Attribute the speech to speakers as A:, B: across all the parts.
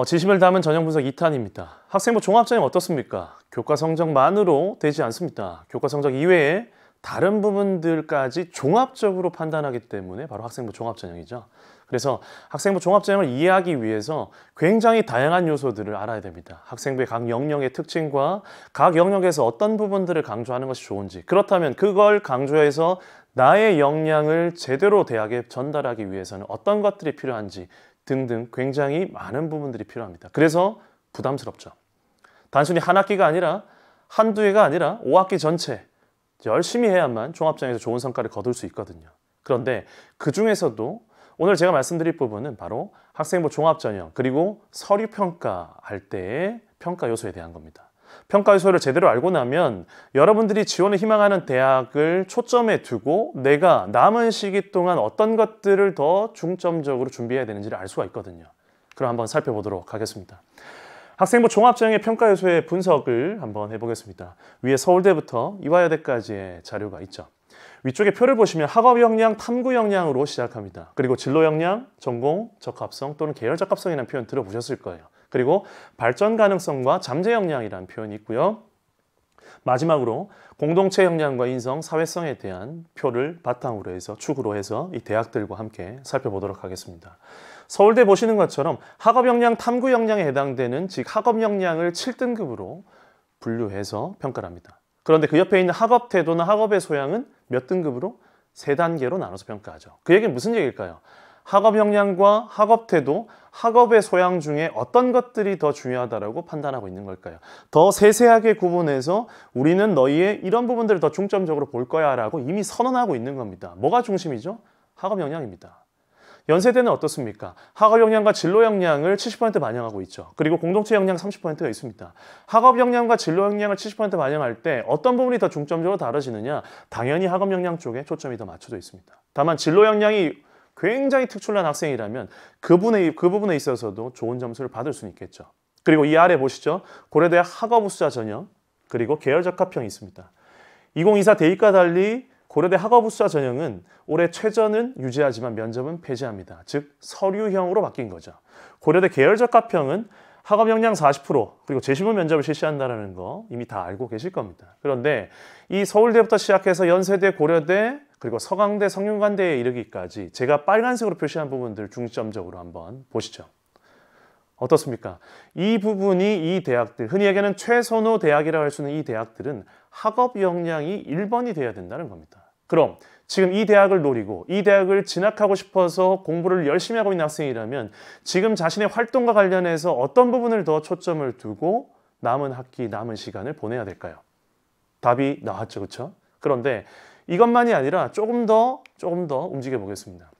A: 지심을 담은 전형 분석 2탄입니다. 학생부 종합전형 어떻습니까? 교과 성적만으로 되지 않습니다. 교과 성적 이외에 다른 부분들까지 종합적으로 판단하기 때문에 바로 학생부 종합전형이죠. 그래서 학생부 종합전형을 이해하기 위해서 굉장히 다양한 요소들을 알아야 됩니다. 학생부의 각 영역의 특징과 각 영역에서 어떤 부분들을 강조하는 것이 좋은지, 그렇다면 그걸 강조해서 나의 역량을 제대로 대학에 전달하기 위해서는 어떤 것들이 필요한지 등등 굉장히 많은 부분들이 필요합니다. 그래서 부담스럽죠. 단순히 한 학기가 아니라 한두 해가 아니라 5학기 전체 열심히 해야만 종합전형에서 좋은 성과를 거둘 수 있거든요. 그런데 그 중에서도 오늘 제가 말씀드릴 부분은 바로 학생부 종합전형 그리고 서류평가할 때의 평가 요소에 대한 겁니다. 평가 요소를 제대로 알고 나면 여러분들이 지원을 희망하는 대학을 초점에 두고 내가 남은 시기 동안 어떤 것들을 더 중점적으로 준비해야 되는지를 알 수가 있거든요. 그럼 한번 살펴보도록 하겠습니다. 학생부 종합전형의 평가 요소의 분석을 한번 해보겠습니다. 위에 서울대부터 이화여대까지의 자료가 있죠. 위쪽에 표를 보시면 학업 역량, 탐구 역량으로 시작합니다. 그리고 진로 역량, 전공, 적합성 또는 계열 적합성이라는 표현 들어보셨을 거예요. 그리고 발전 가능성과 잠재 역량이라는 표현이 있고요. 마지막으로 공동체 역량과 인성, 사회성에 대한 표를 바탕으로 해서 축으로 해서 이 대학들과 함께 살펴보도록 하겠습니다. 서울대 보시는 것처럼 학업 역량, 탐구 역량에 해당되는 즉 학업 역량을 7등급으로 분류해서 평가를 합니다. 그런데 그 옆에 있는 학업 태도나 학업의 소양은 몇 등급으로? 3단계로 나눠서 평가하죠. 그 얘기는 무슨 얘기일까요? 학업 역량과 학업 태도, 학업의 소양 중에 어떤 것들이 더 중요하다고 판단하고 있는 걸까요? 더 세세하게 구분해서 우리는 너희의 이런 부분들을 더 중점적으로 볼 거야 라고 이미 선언하고 있는 겁니다. 뭐가 중심이죠? 학업 역량입니다. 연세대는 어떻습니까? 학업 역량과 진로 역량을 70% 반영하고 있죠. 그리고 공동체 역량 30%가 있습니다. 학업 역량과 진로 역량을 70% 반영할 때 어떤 부분이 더 중점적으로 다뤄지느냐? 당연히 학업 역량 쪽에 초점이 더 맞춰져 있습니다. 다만 진로 역량이 굉장히 특출난 학생이라면 그 부분에 있어서도 좋은 점수를 받을 수는 있겠죠. 그리고 이 아래 보시죠. 고려대 학업 우수자 전형 그리고 계열 적합형이 있습니다. 2024 대입과 달리 고려대 학업 우수자 전형은 올해 최저는 유지하지만 면접은 폐지합니다. 즉 서류형으로 바뀐 거죠. 고려대 계열 적합형은 학업 역량 40% 그리고 재시문 면접을 실시한다는 거 이미 다 알고 계실 겁니다. 그런데 이 서울대부터 시작해서 연세대, 고려대 그리고 서강대, 성균관대에 이르기까지 제가 빨간색으로 표시한 부분들 중점적으로 한번 보시죠. 어떻습니까? 이 부분이 이 대학들, 흔히 얘기하는 최선호 대학이라고 할 수 있는 이 대학들은 학업 역량이 1번이 돼야 된다는 겁니다. 그럼 지금 이 대학을 노리고 이 대학을 진학하고 싶어서 공부를 열심히 하고 있는 학생이라면 지금 자신의 활동과 관련해서 어떤 부분을 더 초점을 두고 남은 학기, 남은 시간을 보내야 될까요? 답이 나왔죠, 그렇죠? 그런데 이것만이 아니라 조금 더 움직여 보겠습니다.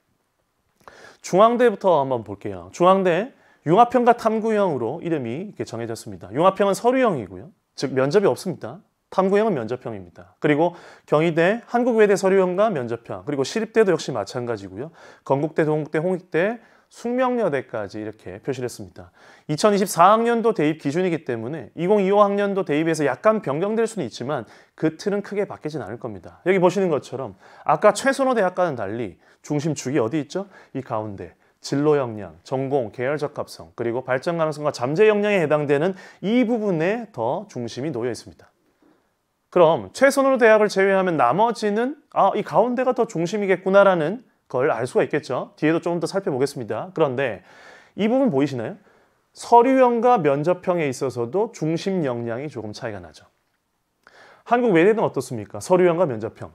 A: 중앙대부터 한번 볼게요. 중앙대 융합형과 탐구형으로 이름이 이렇게 정해졌습니다. 융합형은 서류형이고요. 즉 면접이 없습니다. 탐구형은 면접형입니다. 그리고 경희대, 한국외대 서류형과 면접형, 그리고 시립대도 역시 마찬가지고요. 건국대, 동국대, 홍익대, 숙명여대까지 이렇게 표시를 했습니다. 2024학년도 대입 기준이기 때문에 2025학년도 대입에서 약간 변경될 수는 있지만 그 틀은 크게 바뀌진 않을 겁니다. 여기 보시는 것처럼 아까 최선호 대학과는 달리 중심축이 어디 있죠? 이 가운데. 진로 역량, 전공, 계열 적합성, 그리고 발전 가능성과 잠재 역량에 해당되는 이 부분에 더 중심이 놓여 있습니다. 그럼 최선호 대학을 제외하면 나머지는 이 가운데가 더 중심이겠구나라는 걸 알 수가 있겠죠. 뒤에도 조금 더 살펴보겠습니다. 그런데 이 부분 보이시나요? 서류형과 면접형에 있어서도 중심 역량이 조금 차이가 나죠. 한국 외대는 어떻습니까? 서류형과 면접형.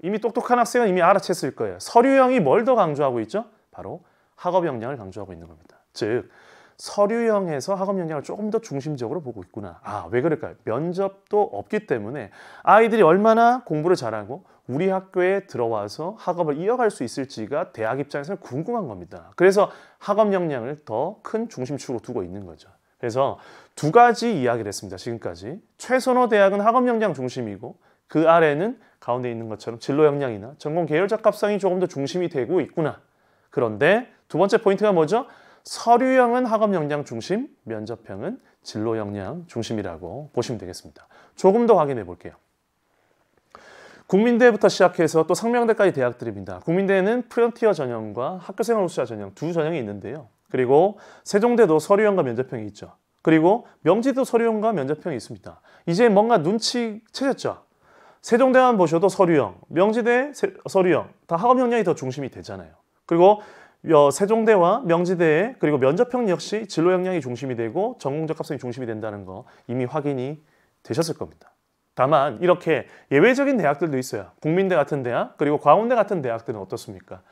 A: 이미 똑똑한 학생은 이미 알아챘을 거예요. 서류형이 뭘 더 강조하고 있죠? 바로 학업 역량을 강조하고 있는 겁니다. 즉 서류형에서 학업 역량을 조금 더 중심적으로 보고 있구나. 왜 그럴까요? 면접도 없기 때문에 아이들이 얼마나 공부를 잘하고 우리 학교에 들어와서 학업을 이어갈 수 있을지가 대학 입장에서는 궁금한 겁니다. 그래서 학업 역량을 더 큰 중심축으로 두고 있는 거죠. 그래서 두 가지 이야기를 했습니다. 지금까지. 최선호 대학은 학업 역량 중심이고 그 아래는 가운데 있는 것처럼 진로 역량이나 전공 계열 적합성이 조금 더 중심이 되고 있구나. 그런데 두 번째 포인트가 뭐죠? 서류형은 학업 역량 중심, 면접형은 진로 역량 중심이라고 보시면 되겠습니다. 조금 더 확인해 볼게요. 국민대부터 시작해서 또 상명대까지 대학들입니다. 국민대는 프론티어 전형과 학교생활 우수자 전형 두 전형이 있는데요. 그리고 세종대도 서류형과 면접형이 있죠. 그리고 명지도 서류형과 면접형이 있습니다. 이제 뭔가 눈치채셨죠? 세종대만 보셔도 서류형, 명지대 서류형, 다 학업역량이 더 중심이 되잖아요. 그리고 세종대와 명지대의 그리고 면접형 역시 진로 역량이 중심이 되고 전공적 합성이 중심이 된다는 거 이미 확인이 되셨을 겁니다. 다만 이렇게 예외적인 대학들도 있어요. 국민대 같은 대학, 그리고 광운대 같은 대학들은 어떻습니까?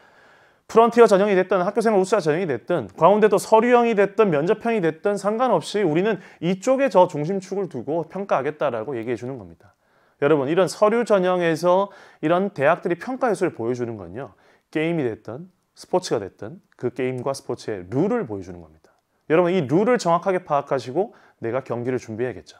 A: 프론티어 전형이 됐든 학교생활 우수자 전형이 됐든 광운대도 서류형이 됐든 면접형이 됐든 상관없이 우리는 이쪽에 저 중심축을 두고 평가하겠다라고 얘기해 주는 겁니다. 여러분, 이런 서류 전형에서 이런 대학들이 평가 요소를 보여주는 건요. 게임이 됐든 스포츠가 됐든 그 게임과 스포츠의 룰을 보여주는 겁니다. 여러분, 이 룰을 정확하게 파악하시고 내가 경기를 준비해야겠죠.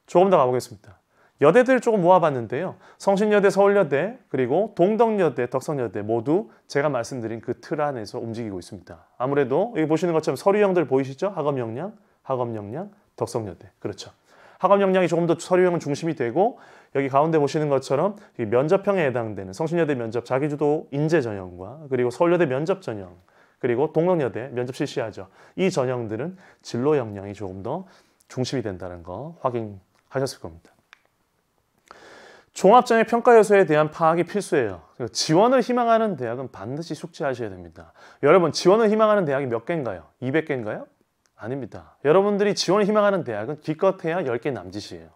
A: 조금 더 가보겠습니다. 여대들 조금 모아봤는데요. 성신여대, 서울여대, 그리고 동덕여대, 덕성여대 모두 제가 말씀드린 그 틀 안에서 움직이고 있습니다. 아무래도 여기 보시는 것처럼 서류형들 보이시죠? 학업역량, 덕성여대. 그렇죠. 학업역량이 조금 더 서류형은 중심이 되고 여기 가운데 보시는 것처럼 면접형에 해당되는 성신여대 면접 자기주도 인재 전형과 그리고 서울여대 면접 전형 그리고 동덕여대 면접 실시하죠. 이 전형들은 진로 역량이 조금 더 중심이 된다는 거 확인하셨을 겁니다. 종합전형 평가 요소에 대한 파악이 필수예요. 지원을 희망하는 대학은 반드시 숙지하셔야 됩니다. 여러분, 지원을 희망하는 대학이 몇 개인가요? 200개인가요? 아닙니다. 여러분들이 지원을 희망하는 대학은 기껏해야 10개 남짓이에요.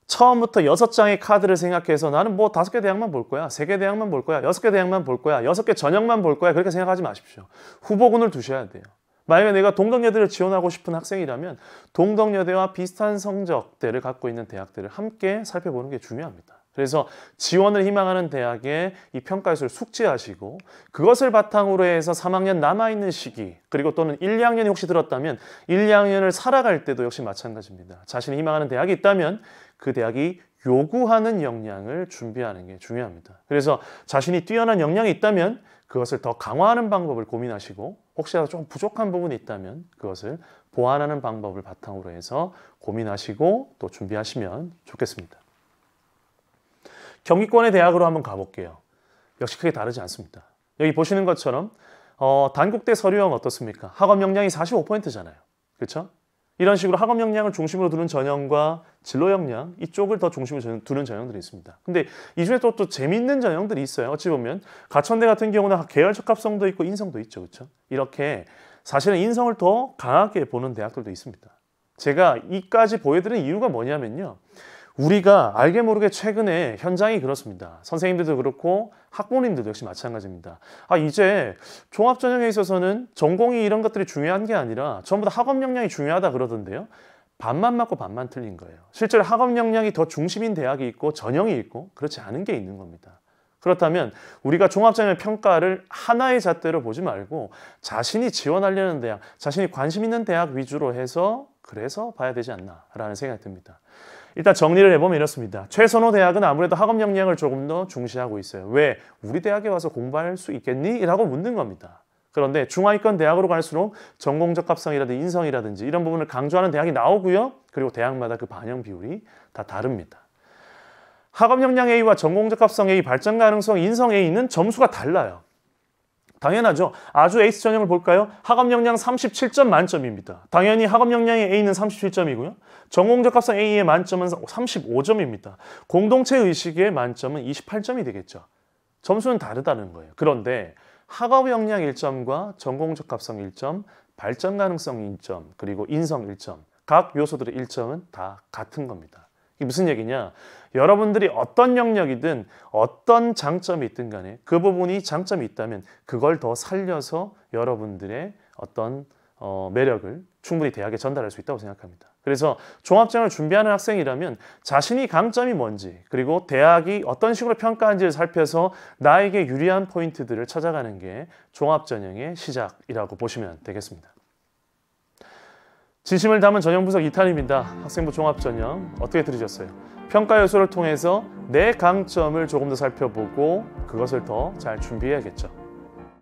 A: 처음부터 6장의 카드를 생각해서 나는 뭐 5개 대학만 볼 거야, 3개 대학만 볼 거야, 6개 대학만 볼 거야, 6개 전형만 볼 거야, 그렇게 생각하지 마십시오. 후보군을 두셔야 돼요. 만약에 내가 동덕여대를 지원하고 싶은 학생이라면 동덕여대와 비슷한 성적대를 갖고 있는 대학들을 함께 살펴보는 게 중요합니다. 그래서 지원을 희망하는 대학의 이 평가 요소를 숙지하시고 그것을 바탕으로 해서 3학년 남아있는 시기 그리고 또는 1, 2학년이 혹시 들었다면 1, 2학년을 살아갈 때도 역시 마찬가지입니다. 자신이 희망하는 대학이 있다면 그 대학이 요구하는 역량을 준비하는 게 중요합니다. 그래서 자신이 뛰어난 역량이 있다면 그것을 더 강화하는 방법을 고민하시고 혹시라도 좀 부족한 부분이 있다면 그것을 보완하는 방법을 바탕으로 해서 고민하시고 또 준비하시면 좋겠습니다. 경기권의 대학으로 한번 가볼게요. 역시 크게 다르지 않습니다. 여기 보시는 것처럼 단국대 서류형 어떻습니까? 학업 역량이 45%잖아요. 그렇죠? 이런 식으로 학업 역량을 중심으로 두는 전형과 진로 역량 이쪽을 더 중심으로 두는 전형들이 있습니다. 근데 이 중에 또 재미있는 전형들이 있어요. 어찌 보면 가천대 같은 경우는 계열 적합성도 있고 인성도 있죠. 그렇죠? 이렇게 사실은 인성을 더 강하게 보는 대학들도 있습니다. 제가 이까지 보여드린 이유가 뭐냐면요. 우리가 알게 모르게 최근에 현장이 그렇습니다. 선생님들도 그렇고 학부모님들도 역시 마찬가지입니다. 이제 종합전형에 있어서는 전공이 이런 것들이 중요한 게 아니라 전부 다 학업 역량이 중요하다 그러던데요. 반만 맞고 반만 틀린 거예요. 실제로 학업 역량이 더 중심인 대학이 있고 전형이 있고 그렇지 않은 게 있는 겁니다. 그렇다면 우리가 종합전형 평가를 하나의 잣대로 보지 말고 자신이 지원하려는 대학, 자신이 관심 있는 대학 위주로 해서 그래서 봐야 되지 않나라는 생각이 듭니다. 일단 정리를 해보면 이렇습니다. 최선호 대학은 아무래도 학업 역량을 조금 더 중시하고 있어요. 왜? 우리 대학에 와서 공부할 수 있겠니? 라고 묻는 겁니다. 그런데 중하위권 대학으로 갈수록 전공적 합성이라든지 인성이라든지 이런 부분을 강조하는 대학이 나오고요. 그리고 대학마다 그 반영 비율이 다 다릅니다. 학업 역량 A와 전공적 합성 A, 발전 가능성 인성 A는 점수가 달라요. 당연하죠. 아주 에이스 전형을 볼까요? 학업 역량 37점 만점입니다. 당연히 학업 역량의 A는 37점이고요. 전공적 합성 A의 만점은 35점입니다. 공동체 의식의 만점은 28점이 되겠죠. 점수는 다르다는 거예요. 그런데 학업 역량 1점과 전공적 합성 1점, 발전 가능성 1점, 그리고 인성 1점, 각 요소들의 1점은 다 같은 겁니다. 이게 무슨 얘기냐? 여러분들이 어떤 영역이든 어떤 장점이 있든 간에 그 부분이 장점이 있다면 그걸 더 살려서 여러분들의 어떤 매력을 충분히 대학에 전달할 수 있다고 생각합니다. 그래서 종합전형을 준비하는 학생이라면 자신이 강점이 뭔지 그리고 대학이 어떤 식으로 평가하는지를 살펴서 나에게 유리한 포인트들을 찾아가는 게 종합전형의 시작이라고 보시면 되겠습니다. 진심을 담은 전형 분석 2탄입니다. 학생부 종합전형 어떻게 들으셨어요? 평가 요소를 통해서 내 강점을 조금 더 살펴보고 그것을 더 잘 준비해야겠죠.